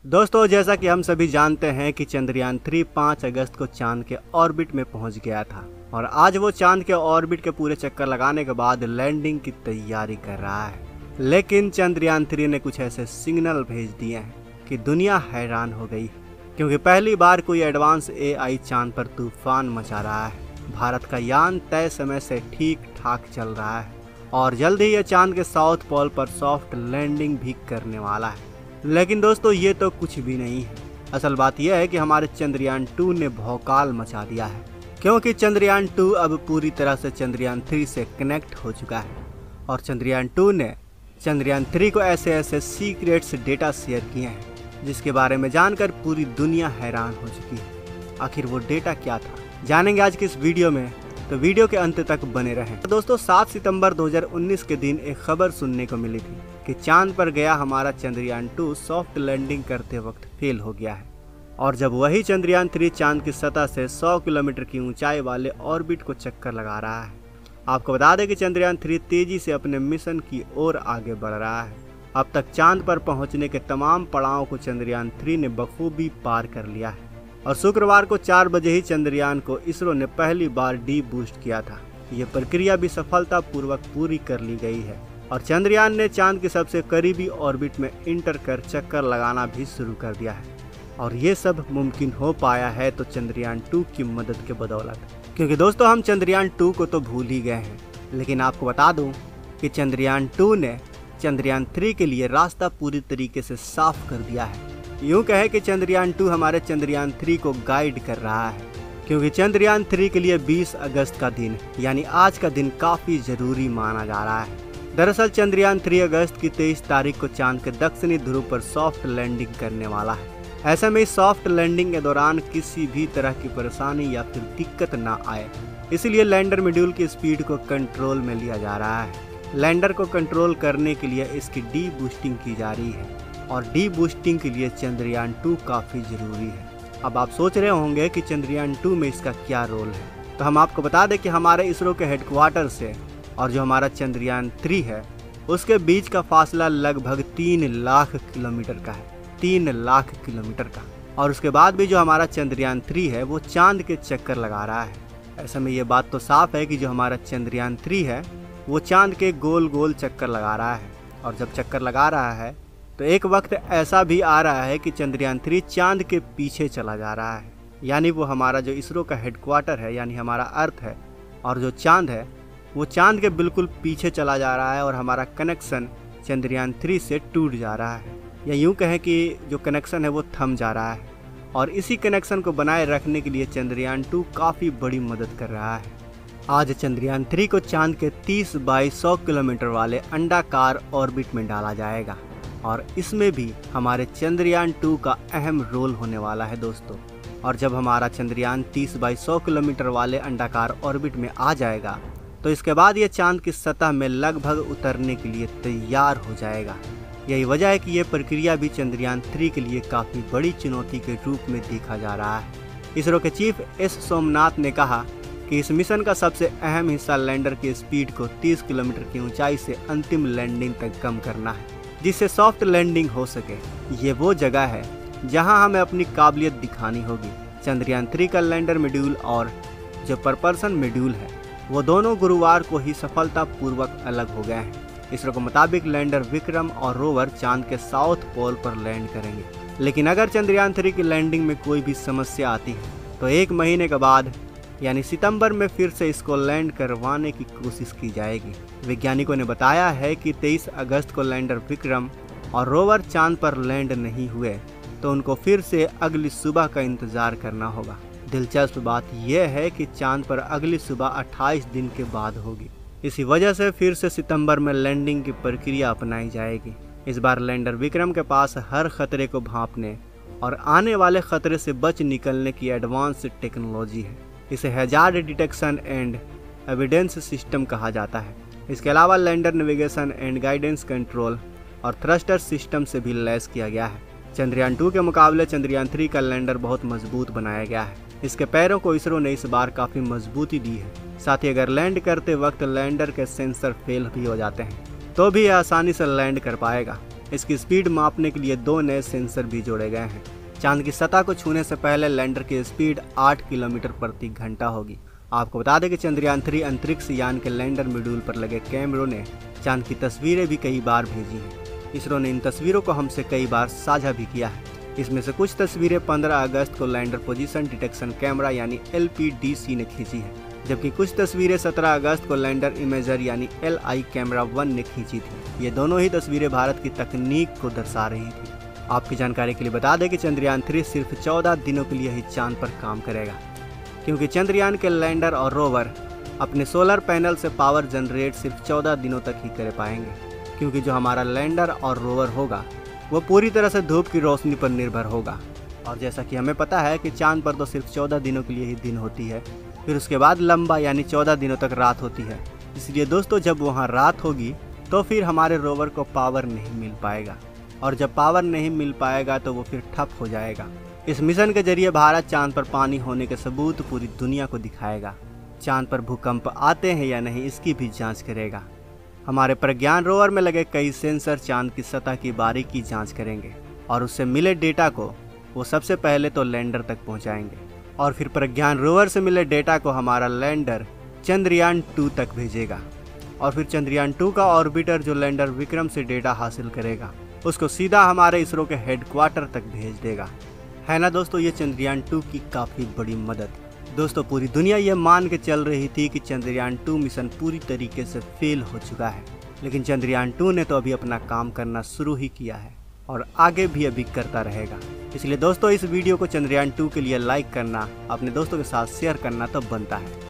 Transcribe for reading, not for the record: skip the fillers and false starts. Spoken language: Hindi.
दोस्तों, जैसा कि हम सभी जानते हैं कि चंद्रयान 3 5 अगस्त को चांद के ऑर्बिट में पहुंच गया था और आज वो चांद के ऑर्बिट के पूरे चक्कर लगाने के बाद लैंडिंग की तैयारी कर रहा है। लेकिन चंद्रयान 3 ने कुछ ऐसे सिग्नल भेज दिए हैं कि दुनिया हैरान हो गई, क्योंकि पहली बार कोई एडवांस AI चांद पर तूफान मचा रहा है। भारत का यान तय समय से ठीक ठाक चल रहा है और जल्द ही यह चांद के साउथ पोल पर सॉफ्ट लैंडिंग भी करने वाला है। लेकिन दोस्तों, ये तो कुछ भी नहीं है। असल बात यह है कि हमारे चंद्रयान 2 ने भौकाल मचा दिया है, क्योंकि चंद्रयान 2 अब पूरी तरह से चंद्रयान 3 से कनेक्ट हो चुका है और चंद्रयान 2 ने चंद्रयान 3 को ऐसे सीक्रेट्स डेटा शेयर किए हैं जिसके बारे में जानकर पूरी दुनिया हैरान हो चुकी है। आखिर वो डेटा क्या था, जानेंगे आज की इस वीडियो में, तो वीडियो के अंत तक बने रहें। दोस्तों, 7 सितंबर 2019 के दिन एक खबर सुनने को मिली थी कि चांद पर गया हमारा चंद्रयान 2 सॉफ्ट लैंडिंग करते वक्त फेल हो गया है और जब वही चंद्रयान 3 चांद की सतह से 100 किलोमीटर की ऊंचाई वाले ऑर्बिट को चक्कर लगा रहा है। आपको बता दें कि चंद्रयान 3 तेजी से अपने मिशन की ओर आगे बढ़ रहा है। अब तक चांद पर पहुंचने के तमाम पड़ावों को चंद्रयान 3 ने बखूबी पार कर लिया है और शुक्रवार को 4 बजे ही चंद्रयान को इसरो ने पहली बार डी बूस्ट किया था। ये प्रक्रिया भी सफलतापूर्वक पूरी कर ली गई है और चंद्रयान ने चांद के सबसे करीबी ऑर्बिट में इंटर कर चक्कर लगाना भी शुरू कर दिया है और ये सब मुमकिन हो पाया है तो चंद्रयान 2 की मदद के बदौलत। क्योंकि दोस्तों, हम चंद्रयान 2 को तो भूल ही गए हैं, लेकिन आपको बता दूं कि चंद्रयान 2 ने चंद्रयान 3 के लिए रास्ता पूरी तरीके से साफ कर दिया है। यूं कहे कि चंद्रयान 2 हमारे चंद्रयान 3 को गाइड कर रहा है, क्योंकि चंद्रयान 3 के लिए 20 अगस्त का दिन यानी आज का दिन काफ़ी ज़रूरी माना जा रहा है। दरअसल चंद्रयान 3 अगस्त की 23 तारीख को चांद के दक्षिणी ध्रुव पर सॉफ्ट लैंडिंग करने वाला है। ऐसे में इस सॉफ्ट लैंडिंग के दौरान किसी भी तरह की परेशानी या फिर दिक्कत ना आए, इसलिए लैंडर मॉड्यूल की स्पीड को कंट्रोल में लिया जा रहा है। लैंडर को कंट्रोल करने के लिए इसकी डी बूस्टिंग की जा रही है और डी बूस्टिंग के लिए चंद्रयान 2 काफ़ी ज़रूरी है। अब आप सोच रहे होंगे कि चंद्रयान 2 में इसका क्या रोल है, तो हम आपको बता दें कि हमारे इसरो के हेडक्वार्टर से और जो हमारा चंद्रयान 3 है उसके बीच का फासला लगभग 3 लाख किलोमीटर का है, 3 लाख किलोमीटर का। और उसके बाद भी जो हमारा चंद्रयान 3 है वो चांद के चक्कर लगा रहा है। ऐसे में ये बात तो साफ है कि जो हमारा चंद्रयान 3 है वो चांद के गोल गोल चक्कर लगा रहा है और जब चक्कर लगा रहा है तो एक वक्त ऐसा भी आ रहा है कि चंद्रयान 3 चांद के पीछे चला जा रहा है, यानी वो हमारा जो इसरो का हेडक्वार्टर है यानी हमारा अर्थ है और जो चांद है वो चांद के बिल्कुल पीछे चला जा रहा है और हमारा कनेक्शन चंद्रयान 3 से टूट जा रहा है, या यूं कहें कि जो कनेक्शन है वो थम जा रहा है। और इसी कनेक्शन को बनाए रखने के लिए चंद्रयान 2 काफ़ी बड़ी मदद कर रहा है। आज चंद्रयान 3 को चांद के 30 बाई 100 किलोमीटर वाले अंडाकार ऑर्बिट में डाला जाएगा और इसमें भी हमारे चंद्रयान 2 का अहम रोल होने वाला है दोस्तों। और जब हमारा चंद्रयान 30 बाई 100 किलोमीटर वाले अंडाकार ऑर्बिट में आ जाएगा तो इसके बाद ये चांद की सतह में लगभग उतरने के लिए तैयार हो जाएगा। यही वजह है कि ये प्रक्रिया भी चंद्रयान 3 के लिए काफ़ी बड़ी चुनौती के रूप में देखा जा रहा है। इसरो के चीफ एस सोमनाथ ने कहा कि इस मिशन का सबसे अहम हिस्सा लैंडर की स्पीड को 30 किलोमीटर की ऊंचाई से अंतिम लैंडिंग तक कम करना है, जिससे सॉफ्ट लैंडिंग हो सके। ये वो जगह है जहां हमें अपनी काबिलियत दिखानी होगी। चंद्रयान 3 का लैंडर मॉड्यूल और जो प्रपल्शन मॉड्यूल है वो दोनों गुरुवार को ही सफलतापूर्वक अलग हो गए हैं। इसरो के मुताबिक लैंडर विक्रम और रोवर चांद के साउथ पोल पर लैंड करेंगे, लेकिन अगर चंद्रयान 3 की लैंडिंग में कोई भी समस्या आती है तो 1 महीने के बाद यानी सितंबर में फिर से इसको लैंड करवाने की कोशिश की जाएगी। वैज्ञानिकों ने बताया है कि 23 अगस्त को लैंडर विक्रम और रोवर चांद पर लैंड नहीं हुए तो उनको फिर से अगली सुबह का इंतज़ार करना होगा। दिलचस्प बात यह है कि चांद पर अगली सुबह 28 दिन के बाद होगी। इसी वजह से फिर से सितंबर में लैंडिंग की प्रक्रिया अपनाई जाएगी। इस बार लैंडर विक्रम के पास हर खतरे को भांपने और आने वाले खतरे से बच निकलने की एडवांस टेक्नोलॉजी है। इसे hazard detection and evidence system कहा जाता है। इसके अलावा lander navigation and guidance control और थ्रस्टर सिस्टम से भी लैस किया गया है। चंद्रयान 2 के मुकाबले चंद्रयान 3 का लैंडर बहुत मजबूत बनाया गया है। इसके पैरों को इसरो ने इस बार काफ़ी मजबूती दी है। साथ ही अगर लैंड करते वक्त लैंडर के सेंसर फेल भी हो जाते हैं तो भी यह आसानी से लैंड कर पाएगा। इसकी स्पीड मापने के लिए 2 नए सेंसर भी जोड़े गए हैं। चांद की सतह को छूने से पहले लैंडर की स्पीड 8 किलोमीटर प्रति घंटा होगी। आपको बता दें कि चंद्रयान 3 अंतरिक्ष यान के लैंडर मॉड्यूल पर लगे कैमरों ने चांद की तस्वीरें भी कई बार भेजी हैं। इसरो ने इन तस्वीरों को हमसे कई बार साझा भी किया है। इसमें से कुछ तस्वीरें 15 अगस्त को लैंडर पोजीशन डिटेक्शन कैमरा यानी LPDC ने खींची है, जबकि कुछ तस्वीरें 17 अगस्त को लैंडर इमेजर यानी LI कैमरा 1 ने खींची थी। ये दोनों ही तस्वीरें भारत की तकनीक को दर्शा रही थी। आपकी जानकारी के लिए बता दें कि चंद्रयान 3 सिर्फ 14 दिनों के लिए ही चांद पर काम करेगा, क्योंकि चंद्रयान के लैंडर और रोवर अपने सोलर पैनल से पावर जनरेट सिर्फ 14 दिनों तक ही कर पाएंगे, क्योंकि जो हमारा लैंडर और रोवर होगा वो पूरी तरह से धूप की रोशनी पर निर्भर होगा। और जैसा कि हमें पता है कि चांद पर तो सिर्फ 14 दिनों के लिए ही दिन होती है, फिर उसके बाद लंबा यानी 14 दिनों तक रात होती है। इसलिए दोस्तों, जब वहाँ रात होगी तो फिर हमारे रोवर को पावर नहीं मिल पाएगा, और जब पावर नहीं मिल पाएगा तो वो फिर ठप हो जाएगा। इस मिशन के जरिए भारत चांद पर पानी होने के सबूत पूरी दुनिया को दिखाएगा। चांद पर भूकंप आते हैं या नहीं, इसकी भी जांच करेगा। हमारे प्रज्ञान रोवर में लगे कई सेंसर चांद की सतह की बारीकी जांच करेंगे, और उससे मिले डेटा को वो सबसे पहले तो लैंडर तक पहुंचाएंगे, और फिर प्रज्ञान रोवर से मिले डेटा को हमारा लैंडर चंद्रयान 2 तक भेजेगा, और फिर चंद्रयान 2 का ऑर्बिटर जो लैंडर विक्रम से डेटा हासिल करेगा उसको सीधा हमारे इसरो के हेडक्वार्टर तक भेज देगा। है ना दोस्तों, ये चंद्रयान 2 की काफ़ी बड़ी मदद। दोस्तों, पूरी दुनिया ये मान के चल रही थी कि चंद्रयान 2 मिशन पूरी तरीके से फेल हो चुका है, लेकिन चंद्रयान 2 ने तो अभी अपना काम करना शुरू ही किया है और आगे भी अभी करता रहेगा। इसलिए दोस्तों, इस वीडियो को चंद्रयान 2 के लिए लाइक करना, अपने दोस्तों के साथ शेयर करना तो बनता है।